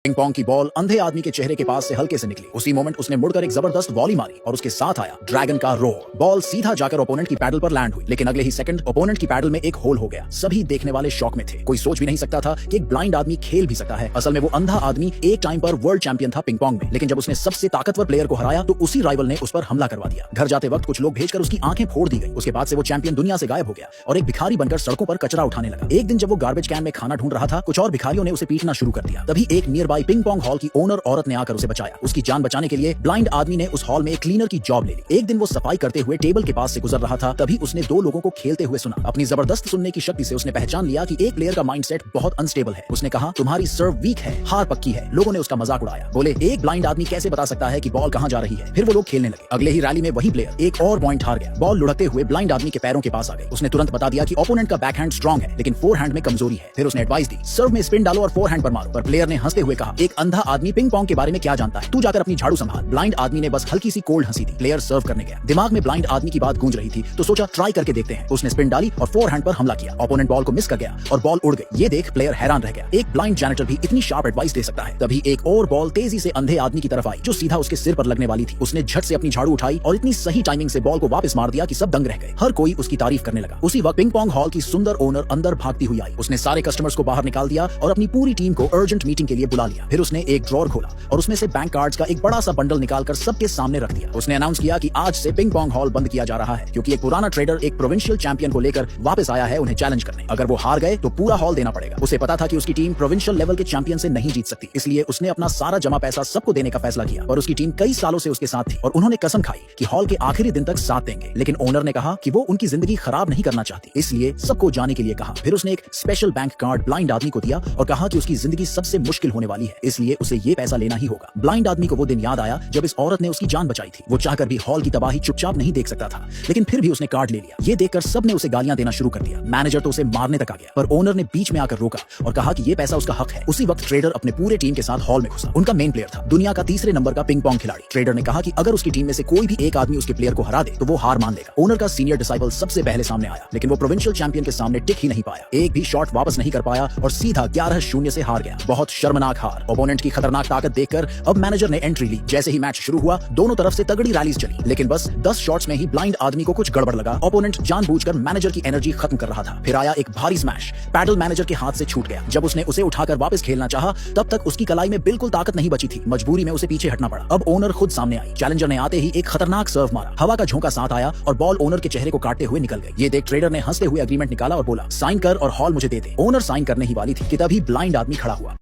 Ping pong की ball अंधे आदमी के चेहरे के पास से हल्के से निकली। उसी मोमेंट उसने मुड़कर एक जबरदस्त वॉली मारी और उसके साथ आया ड्रैगन का रोर। बॉल सीधा जाकर ओपोनेंट की पैडल पर लैंड हुई, लेकिन अगले ही सेकंड ओपोनेंट की पैडल में एक होल हो गया। सभी देखने वाले शॉक में थे। कोई सोच भी नहीं सकता था कि एक ब्लाइंड आदमी खेल भी सकता है। असल में वो अंधा आदमी एक टाइम पर वर्ल्ड चैंपियन था पिंग पोंग में, लेकिन जब उसने सबसे ताकतवर प्लेयर को हराया तो उसी राइवल ने उस पर हमला करवा दिया। घर जाते वक्त कुछ लोग भेजकर उसकी आंखें फोड़ दी गई। उसके बाद से वो चैंपियन दुनिया से गायब हो गया और एक भिखारी बनकर सड़कों पर कचरा उठाने लगा। एक दिन जब वो गार्बेज कैन में खाना ढूंढ रहा था, कुछ और भिखारियों ने उसे पीटना शुरू कर दिया। तभी एक near by ping pong hall की ओनर औरत ने आकर उसे बचाया। उसकी जान बचाने के लिए ब्लाइंड आदमी ने उस हॉल में एक क्लीनर की जॉब ले ली। एक दिन वो सफाई करते हुए टेबल के पास से गुजर रहा था, तभी उसने दो लोगों को खेलते हुए सुना। अपनी जबरदस्त सुनने की शक्ति से उसने पहचान लिया कि एक प्लेयर का माइंडसेट बहुत अनस्टेबल है। उसने कहा, तुम्हारी सर्व वीक है, हार पक्की है। लोगों ने उसका मजाक उड़ाया, बोले एक ब्लाइंड आदमी कैसे बता सकता है कि बॉल कहां जा रही है। फिर वो लोग खेलने लगे। अगले ही रैली में वही प्लेयर एक और पॉइंट हार गया। बॉल लुढ़कते हुए ब्लाइंड आदमी के पैरों के पास आ गई। उसने तुरंत बता दिया कि ओपोनेंट का बैकहैंड स्ट्रांग है, लेकिन फोरहैंड में कमजोरी है। फिर उसने एडवाइस दी, सर्व में स्पिन डालो और फोरहैंड पर मारो। पर प्लेयर ने हंसते हुए कहा, एक अंधा आदमी पिंग पोंग के बारे में क्या जानता है, तू जाकर अपनी झाड़ू संभाल। ब्लाइंड आदमी ने बस हल्की सी कोल्ड हंसी दी। प्लेयर सर्व करने गया। दिमाग में ब्लाइंड आदमी की बात गूंज रही थी, तो सोचा ट्राई करके देखते हैं। उसने स्पिन डाली और फोरहैंड पर हमला किया। ओपोनेंट बॉल को मिस कर गया और बॉल उड़ गई। ये देख प्लेयर हैरान रह गया। एक ब्लाइंड जैनिटर भी इतनी शार्प एडवाइस दे सकता है। तभी एक और बॉल तेजी से अंधे आदमी की तरफ आई, जो सीधा उसके सिर पर लगने वाली थी। उसने झट से अपनी झाड़ू उठाई और इतनी सही टाइमिंग से बॉल को वापस मार दिया कि सब दंग रह गए। हर कोई उसकी तारीफ करने लगा। उसी वक्त पिंग पोंग हॉल की सुंदर ओनर अंदर भागती हुई आई। उसने सारे कस्टमर्स को बाहर निकाल दिया और अपनी पूरी टीम को अर्जेंट मीटिंग के लिए बुला लिया। फिर उसने एक ड्रॉर खोला और उसमें से बैंक कार्ड्स का एक बड़ा सा बंडल निकालकर सबके सामने रख दिया। उसने अनाउंस किया कि आज से पिंग पोंग हॉल बंद किया जा रहा है, क्योंकि एक पुराना ट्रेडर एक प्रोविंशियल चैंपियन को लेकर वापस आया है उन्हें चैलेंज करने। अगर वो हार गए तो पूरा हॉल देना पड़ेगा। उसे पता था कि उसकी टीम प्रोविंशियल लेवल के चैंपियन से नहीं जीत सकती, इसलिए उसने अपना सारा जमा पैसा सबको देने का फैसला किया। और उसकी टीम कई सालों से उसके साथ थी और उन्होंने कसम खाई कि हॉल के आखिरी दिन तक साथ देंगे। लेकिन ओनर ने कहा कि वो उनकी जिंदगी खराब नहीं करना चाहती, इसलिए सबको जाने के लिए कहा। फिर उसने एक स्पेशल बैंक कार्ड ब्लाइंड आदमी को दिया और कहा कि उसकी जिंदगी सबसे मुश्किल होने वाली है, इसलिए उसे ये पैसा लेना ही होगा। ब्लाइंड आदमी को वो दिन याद आया जब इस औरत ने उसकी जान बचाई थी। वो चाहकर भी हॉल की तबाही चुपचाप नहीं देख सकता था, लेकिन फिर भी उसने कार्ड ले लिया। ये देखकर सबने उसे गालियां देना शुरू कर दिया। मैनेजर तो उसे मारने तक आ गया, पर ओनर ने बीच में आकर रोका और कहा कि ये पैसा उसका हक है। उसी वक्त ट्रेडर अपने पूरे टीम के साथ हॉल में घुसा। उनका मेन प्लेयर था दुनिया का तीसरे नंबर का पिंग पोंग खिलाड़ी। ट्रेडर ने कहा कि अगर उसकी टीम में से कोई भी एक आदमी उसके प्लेयर को हरा दे तो वो हार मान लेगा। ओनर का सीनियर डिसाइपल सबसे पहले सामने आया, लेकिन वो प्रोविंशियल चैंपियन के सामने टिक ही नहीं पाया। एक भी शॉट वापस नहीं कर पाया और सीधा 11-0 से हार गया। बहुत शर्मनाक हार। ओपोनेंट की खतरनाक ताकत देखकर अब मैनेजर ने एंट्री ली। जैसे ही मैच शुरू हुआ, दोनों तरफ से तगड़ी रैलीज चली, लेकिन बस 10 शॉट्स में ही ब्लाइंड आदमी को कुछ गड़बड़ लगा। ओपोनेंट जानबूझकर मैनेजर की एनर्जी खत्म कर रहा था। फिर आया एक भारी स्मैश। पैडल मैनेजर के हाथ से छूट गया। जब उसने उसे उठाकर वापस खेलना चाहा, तब तक उसकी कलाई में बिल्कुल ताकत नहीं बची थी। मजबूरी में उसे पीछे हटना पड़ा। अब ओनर खुद सामने आई। चैलेंजर ने आते ही एक खतरनाक सर्व मारा। हवा का झोंका साथ आया और बॉल ओनर के चेहरे को काटते हुए निकल गई। ये देख ट्रेडर ने हंसते हुए एग्रीमेंट निकाला और बोला, साइन कर और हॉल मुझे दे दे। ओनर साइन करने ही वाली थी कि तभी ब्लाइंड आदमी खड़ा हुआ।